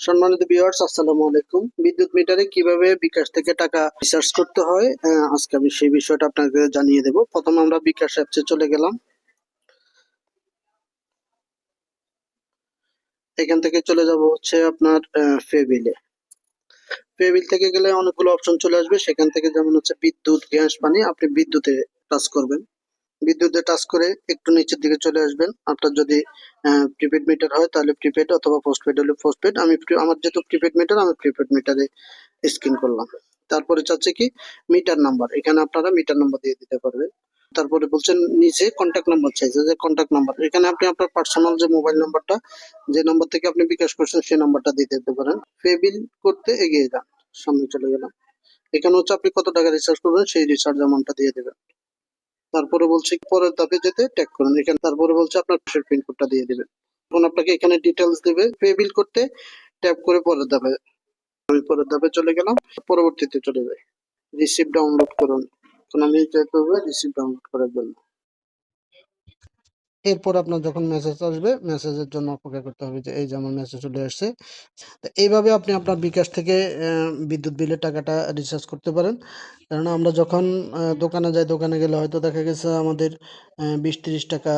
সম্মানিত ভিউয়ার্স, আসসালামু আলাইকুম। বিদ্যুৎ মিটারে কিভাবে বিকাশ থেকে টাকা রিচার্জ করতে হয়, আজকে আমি সেই বিষয়টা আপনাকে জানিয়ে দেব। প্রথমে আমরা বিকাশ অ্যাপসে চলে গেলাম। এখান থেকে চলে যাব হচ্ছে আপনার পেবিলে। পেবিল থেকে গেলে অনেকগুলো অপশন চলে আসবে। সেখান থেকে যেমন হচ্ছে বিদ্যুৎ, গ্যাস, পানি, আপনি বিদ্যুতে টাচ করবেন। বিদ্যুতে টাচ করে একটু নিচের দিকে চলে আসবেন। আপনার যদি প্রিপেড মিটার হয় তাহলে প্রিপেড, অথবা পোস্টপেড হলে পোস্টপেড। আমার যেহেতু প্রিপেড মিটার, আমি প্রিপেড মিটারে স্ক্যান করলাম। তারপরে চাচ্ছে কি মিটার নাম্বার, এখানে আপনারা মিটার নাম্বার দিয়ে দিতে পারবেন। তারপরে বলছেন নিচে কন্ট্যাক্ট নাম্বার চাইছে, যে কন্ট্যাক্ট নাম্বার, এখানে আপনি আপনার পার্সোনাল যে মোবাইল নাম্বারটা, যে নাম্বার থেকে আপনি বিকাশ করছেন সেই নাম্বারটা দিয়ে দিতে পারেন। পে বিল করতে এগিয়ে যান, সামনে চলে গেলাম। এখানে হচ্ছে আপনি কত টাকা রিচার্জ করবেন সেই রিচার্জ অ্যামাউন্টটা দিয়ে দেবেন। তারপরে বলছে পরের ধাপে যেতে ট্যাগ করুন, এখানে তারপরে বলছে আপনার পিন কোডটা দিয়ে দিবেন। এখন আপনাকে এখানে ডিটেলস দেবে। পে বিল করতে ট্যাপ করে পরের ধাপে, আমি পরের ধাপে চলে গেলাম। পরবর্তীতে চলে যাই রিসিপ্ট ডাউনলোড করুন। এখন আমি যেতে হবে রিসিপ্ট ডাউনলোড করার জন্য। এরপর আপনার যখন মেসেজ আসবে, মেসেজের জন্য অপেক্ষা করতে হবে, যে এই যে আমার মেসেজ চলে আসছে। তো এইভাবে আপনি আপনার বিকাশ থেকে বিদ্যুৎ বিলের টাকাটা রিচার্জ করতে পারেন। কারণ আমরা যখন দোকানে যাই, দোকানে গেলে হয়তো দেখা গেছে আমাদের 20-30 টাকা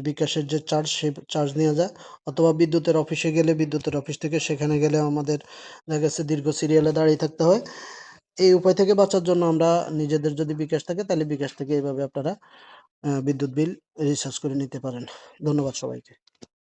বিকাশের যে চার্জ, সেই চার্জ নিয়ে যায়। অথবা বিদ্যুতের অফিসে গেলে, বিদ্যুতের অফিস থেকে সেখানে গেলে আমাদের দেখা গেছে দীর্ঘ সিরিয়ালে দাঁড়িয়ে থাকতে হয়। এই উপায় থেকে বাঁচার জন্য আমরা নিজেদের যদি বিকাশ থাকে, তাহলে বিকাশ থেকে এইভাবে আপনারা বিদ্যুৎ বিল রিচার্জ করে নিতে পারেন। ধন্যবাদ সবাইকে।